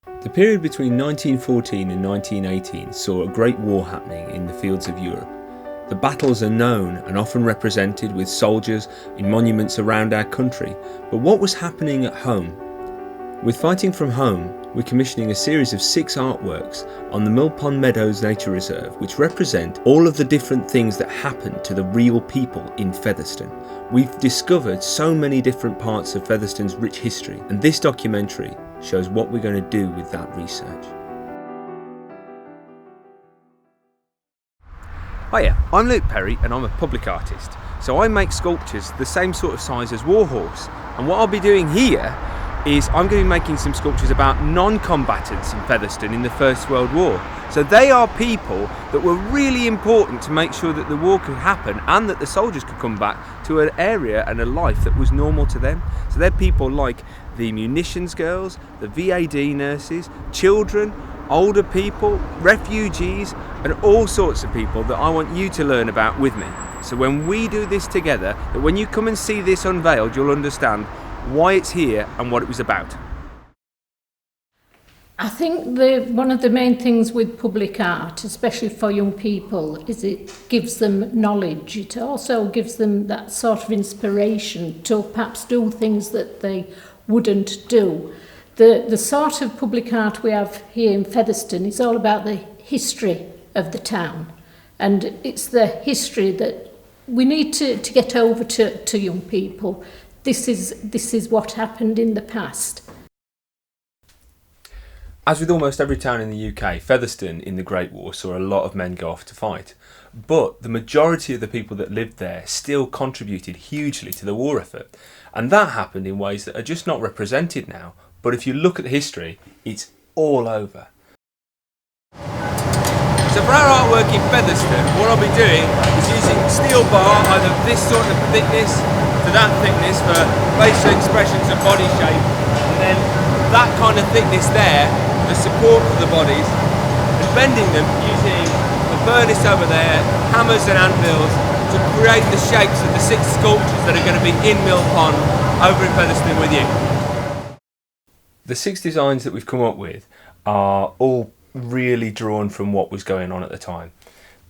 The period between 1914 and 1918 saw a great war happening in the fields of Europe. The battles are known and often represented with soldiers in monuments around our country, but what was happening at home? With Fighting from Home, we're commissioning a series of 6 artworks on the Mill Pond Meadows Nature Reserve, which represent all of the different things that happened to the real people in Featherstone. We've discovered so many different parts of Featherstone's rich history, and this documentary shows what we're going to do with that research. Hiya, I'm Luke Perry and I'm a public artist. So I make sculptures the same sort of size as Warhorse, and what I'll be doing here is I'm going to be making some sculptures about non-combatants in Featherstone in the First World War. So they are people that were really important to make sure that the war could happen and that the soldiers could come back to an area and a life that was normal to them. So they're people like the munitions girls, the VAD nurses, children, older people, refugees, and all sorts of people that I want you to learn about with me. So when we do this together, that when you come and see this unveiled, you'll understand why it's here and what it was about. I think one of the main things with public art, especially for young people, is it gives them knowledge. It also gives them that sort of inspiration to perhaps do things that they wouldn't do. The sort of public art we have here in Featherstone is all about the history of the town, and it's the history that we need to get over to young people. This is what happened in the past. As with almost every town in the UK, Featherstone in the Great War saw a lot of men go off to fight. But the majority of the people that lived there still contributed hugely to the war effort. And that happened in ways that are just not represented now. But if you look at the history, it's all over. So for our artwork in Featherstone, what I'll be doing is using steel bar, either this sort of thickness to that thickness for facial expressions and body shape, and then that kind of thickness there for the support for the bodies, and bending them using the furnace over there, hammers and anvils to create the shapes of the 6 sculptures that are going to be in Mill Pond over in Featherstone with you. The 6 designs that we've come up with are all really drawn from what was going on at the time,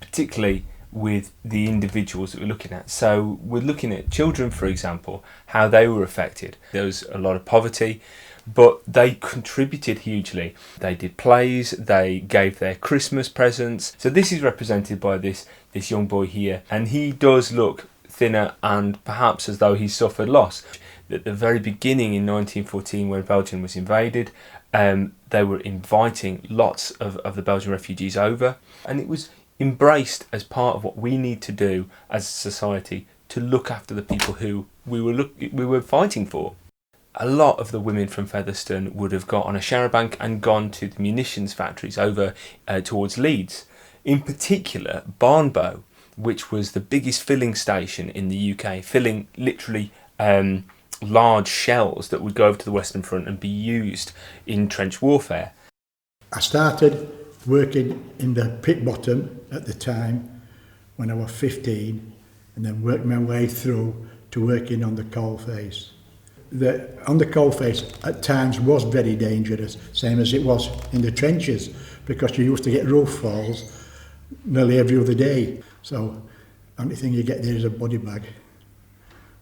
particularly with the individuals that we're looking at. So we're looking at children, for example, how they were affected. There was a lot of poverty, but they contributed hugely. They did plays, they gave their Christmas presents. So this is represented by this young boy here, and he does look thinner and perhaps as though he suffered loss. At the very beginning in 1914, when Belgium was invaded, they were inviting lots of the Belgian refugees over, and it was embraced as part of what we need to do as a society to look after the people who we were fighting for. A lot of the women from Featherstone would have got on a charabanc and gone to the munitions factories over towards Leeds. In particular, Barnbow, which was the biggest filling station in the UK, filling literally large shells that would go over to the Western Front and be used in trench warfare. I started working in the pit bottom at the time when I was 15, and then worked my way through to working on the coal face. On the coal face at times was very dangerous, same as it was in the trenches, because you used to get roof falls nearly every other day. So the only thing you get there is a body bag.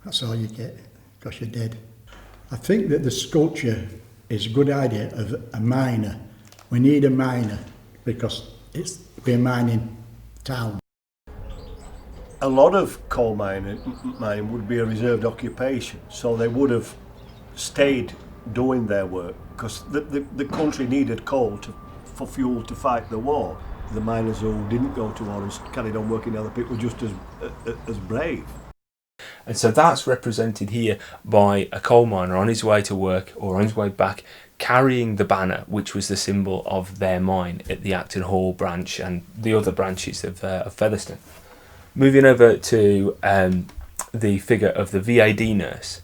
That's all you get, because you're dead. I think that the sculpture is a good idea of a miner. We need a miner because we're a mining town. A lot of coal mining would be a reserved occupation, so they would have stayed doing their work because the country needed coal for fuel to fight the war. The miners who didn't go to war and carried on working, other people were just as brave. And so that's represented here by a coal miner on his way to work or on his way back, carrying the banner, which was the symbol of their mine at the Acton Hall branch and the other branches of Featherstone. Moving over to the figure of the VAD nurse.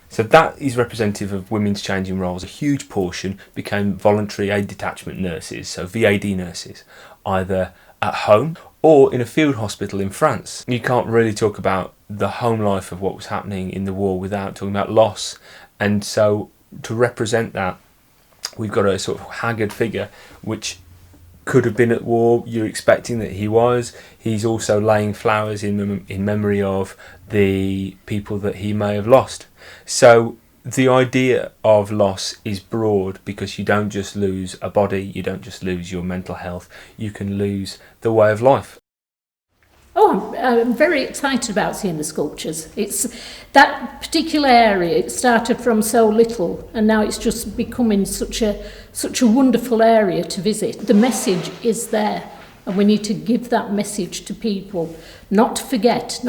So that is representative of women's changing roles. A huge portion became voluntary aid detachment nurses, so VAD nurses, either at home or in a field hospital in France. You can't really talk about the home life of what was happening in the war without talking about loss. And so to represent that, we've got a sort of haggard figure which could have been at war. You're expecting that he was. He's also laying flowers in memory of the people that he may have lost. So the idea of loss is broad, because you don't just lose a body, you don't just lose your mental health, you can lose the way of life. Oh, I'm very excited about seeing the sculptures. It's that particular area. It started from so little, and now it's just becoming such a wonderful area to visit. The message is there, and we need to give that message to people. Not to forget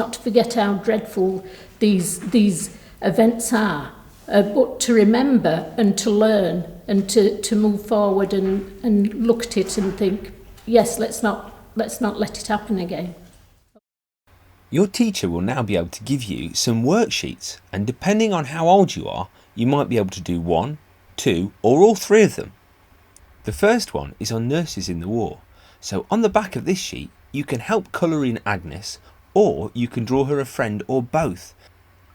how dreadful these events are, but to remember and to learn and to move forward and look at it and think, yes, let's not let it happen again. Your teacher will now be able to give you some worksheets, and depending on how old you are, you might be able to do 1, 2 or all 3 of them. The first one is on nurses in the war. So on the back of this sheet you can help colour in Agnes, or you can draw her a friend, or both.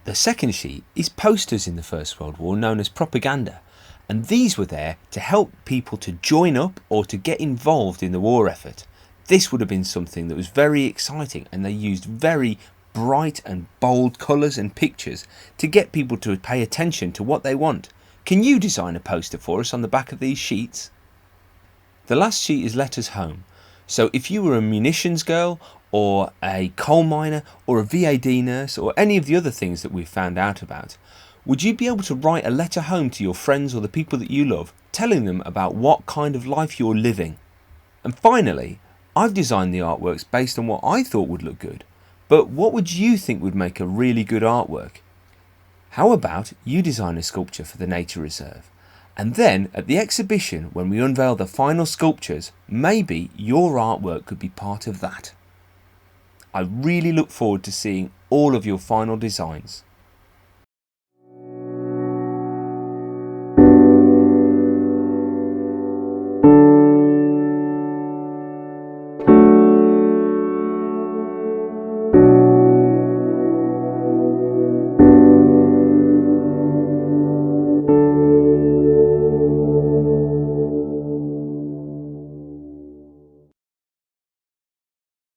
The second sheet is posters in the First World War, known as propaganda, and these were there to help people to join up or to get involved in the war effort. This would have been something that was very exciting, and they used very bright and bold colours and pictures to get people to pay attention to what they want. Can you design a poster for us on the back of these sheets? The last sheet is letters home. So if you were a munitions girl, or a coal miner, or a VAD nurse, or any of the other things that we've found out about, would you be able to write a letter home to your friends or the people that you love, telling them about what kind of life you're living? And finally, I've designed the artworks based on what I thought would look good, but what would you think would make a really good artwork? How about you design a sculpture for the nature reserve, and then at the exhibition, when we unveil the final sculptures, maybe your artwork could be part of that. I really look forward to seeing all of your final designs.